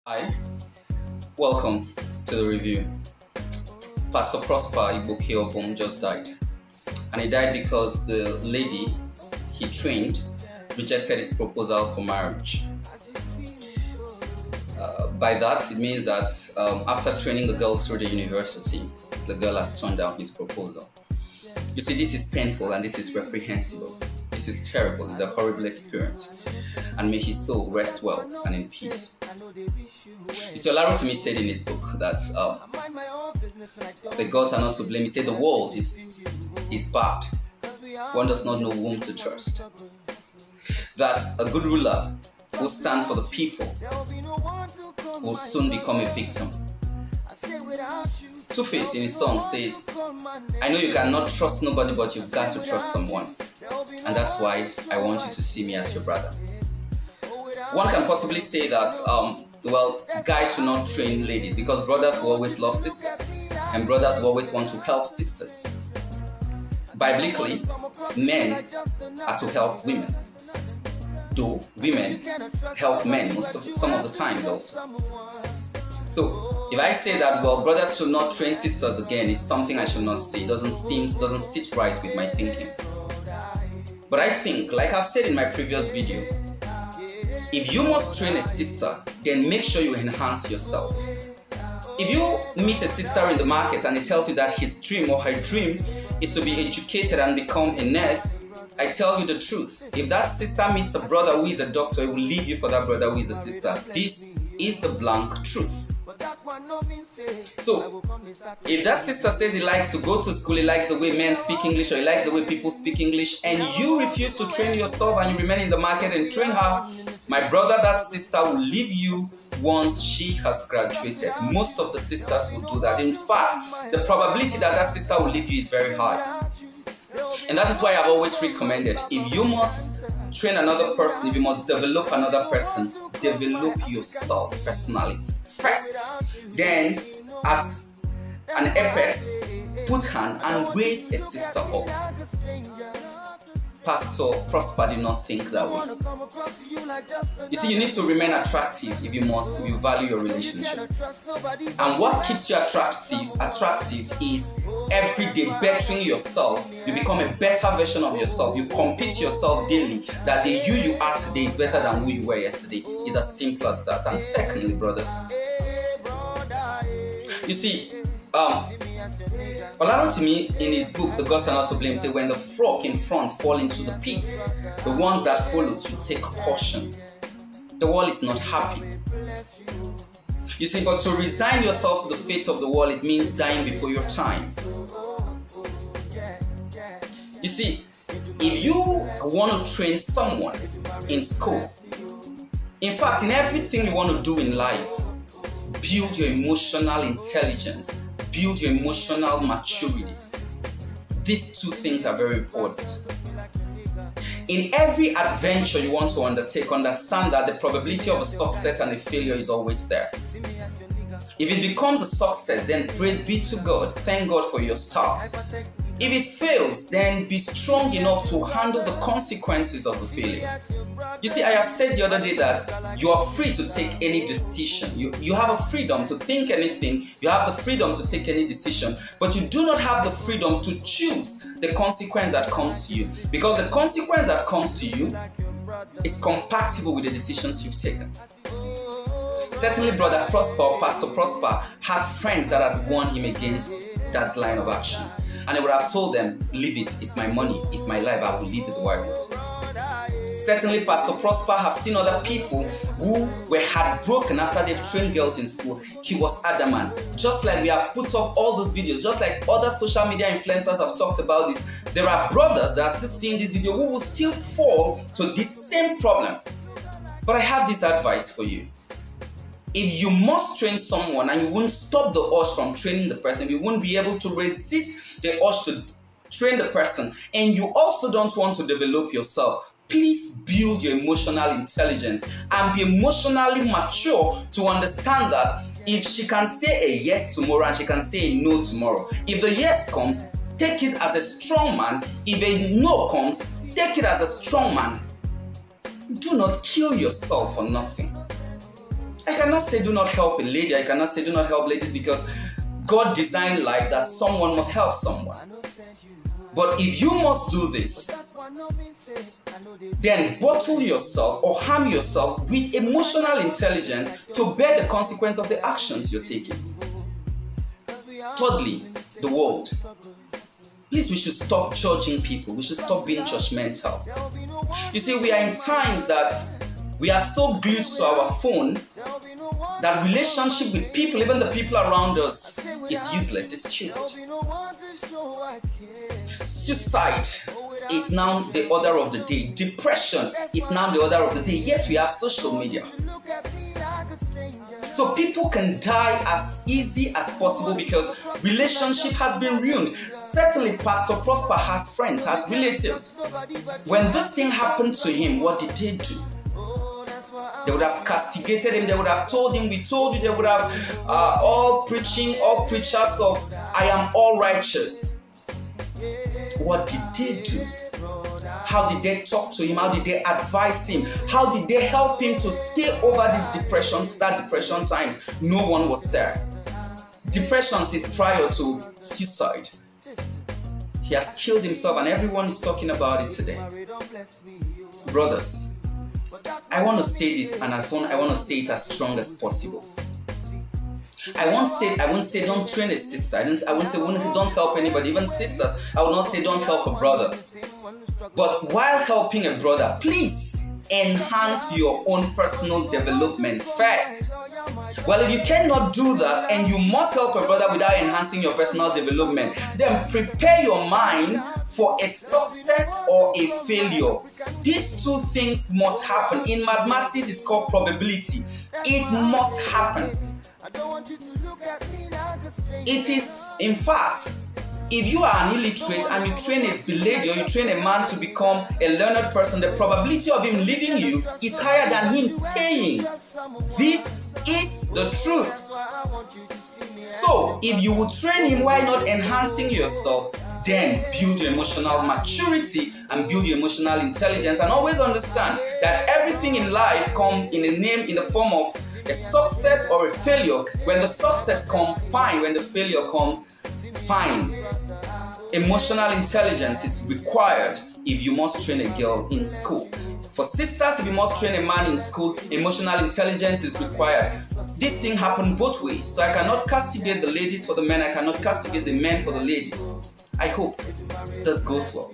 Hi, welcome to the review. Pastor Prosper Igboke Obum just died. And he died because the lady he trained rejected his proposal for marriage. By that, it means that after training the girl through the university, the girl has turned down his proposal. You see, this is painful and this is reprehensible. This is terrible. It's a horrible experience. And may his soul rest well and in peace. You see, Olarotomi said in his book that the gods are not to blame. He said the world is bad. One does not know whom to trust. That a good ruler will stand for the people will soon become a victim. Two-Face in his song says, I know you cannot trust nobody, but you've got to trust someone. And that's why I want you to see me as your brother. One can possibly say that, guys should not train ladies because brothers will always love sisters and brothers will always want to help sisters. Biblically, men are to help women, though women help men some of the time also. So if I say that, brothers should not train sisters again, it's something I should not say. It doesn't sit right with my thinking. But I think, like I've said in my previous video, if you must train a sister, then make sure you enhance yourself. If you meet a sister in the market and he tells you that his dream or her dream is to be educated and become a nurse, I tell you the truth. If that sister meets a brother who is a doctor, he will leave you for that brother who is a sister. This is the blank truth. So, if that sister says he likes to go to school, he likes the way men speak English, or he likes the way people speak English, and you refuse to train yourself and you remain in the market and train her, my brother, that sister will leave you once she has graduated. Most of the sisters will do that. In fact, the probability that that sister will leave you is very high. And that is why I've always recommended, if you must train another person, if you must develop another person, develop yourself personally first. Then, at an apex, put hand and raise a sister up. Pastor Prosper did not think that way. You see, you need to remain attractive if you value your relationship. And what keeps you attractive is every day bettering yourself. You become a better version of yourself. You compete yourself daily. That the you are today is better than who you were yesterday. It's as simple as that. And secondly, brothers, you see, Olarotomi in his book, The Gods Are Not to Blame, say when the frog in front fall into the pit, the ones that follow should take caution. The world is not happy. You see, but to resign yourself to the fate of the world, it means dying before your time. You see, if you want to train someone in school, in fact, in everything you want to do in life, build your emotional intelligence, build your emotional maturity. These two things are very important. In every adventure you want to undertake, understand that the probability of a success and a failure is always there. If it becomes a success, then praise be to God. Thank God for your stars. If it fails, then be strong enough to handle the consequences of the failure. You see, I have said the other day that you are free to take any decision. You have a freedom to think anything. You have the freedom to take any decision. But you do not have the freedom to choose the consequence that comes to you. Because the consequence that comes to you is compatible with the decisions you've taken. Certainly, Brother Prosper or Pastor Prosper had friends that had warned him against that line of action. And I would have told them, leave it, it's my money, it's my life, I will leave it the way I want. Certainly, Pastor Prosper have seen other people who were heartbroken after they've trained girls in school. He was adamant. Just like we have put up all those videos, just like other social media influencers have talked about this, there are brothers that are still seeing this video who will still fall to this same problem. But I have this advice for you. If you must train someone and you won't stop the urge from training the person, you won't be able to resist the urge to train the person, and you also don't want to develop yourself, please build your emotional intelligence and be emotionally mature to understand that if she can say a yes tomorrow and she can say a no tomorrow, if the yes comes, take it as a strong man. If a no comes, take it as a strong man. Do not kill yourself for nothing. I cannot say do not help a lady. I cannot say do not help ladies, because God designed life that someone must help someone. But if you must do this, then bottle yourself or harm yourself with emotional intelligence to bear the consequence of the actions you're taking. Thirdly, the world. Please, we should stop judging people. We should stop being judgmental. You see, we are in times that we are so glued to our phone that relationship with people, even the people around us, is useless, it's stupid. Suicide is now the order of the day. Depression is now the order of the day. Yet we have social media. So people can die as easy as possible because relationship has been ruined. Certainly Pastor Prosper has friends, has relatives. When this thing happened to him, what did they do? They would have castigated him. They would have told him, we told you. They would have all preachers of I am all righteous. What did they do? How did they talk to him? How did they advise him? How did they help him to stay over this depression, that depression times? No one was there. Depression is prior to suicide. He has killed himself and everyone is talking about it today. Brothers, I want to say this, and I want to say it as strong as possible. I won't say don't train a sister. I won't say don't help anybody, even sisters. I will not say don't help a brother. But while helping a brother, please enhance your own personal development first. Well, if you cannot do that and you must help a brother without enhancing your personal development, then prepare your mind for a success or a failure. These two things must happen. In mathematics, it's called probability. It must happen. It is, in fact, if you are an illiterate and you train a lady or you train a man to become a learned person, the probability of him leaving you is higher than him staying. This is the truth. So, if you will train him while not enhancing yourself, then build your emotional maturity and build your emotional intelligence, and always understand that everything in life comes in the form of a success or a failure. When the success comes, fine. When the failure comes, fine. Emotional intelligence is required if you must train a girl in school. For sisters, if you must train a man in school, emotional intelligence is required. This thing happened both ways. So I cannot castigate the ladies for the men. I cannot castigate the men for the ladies. I hope this goes well.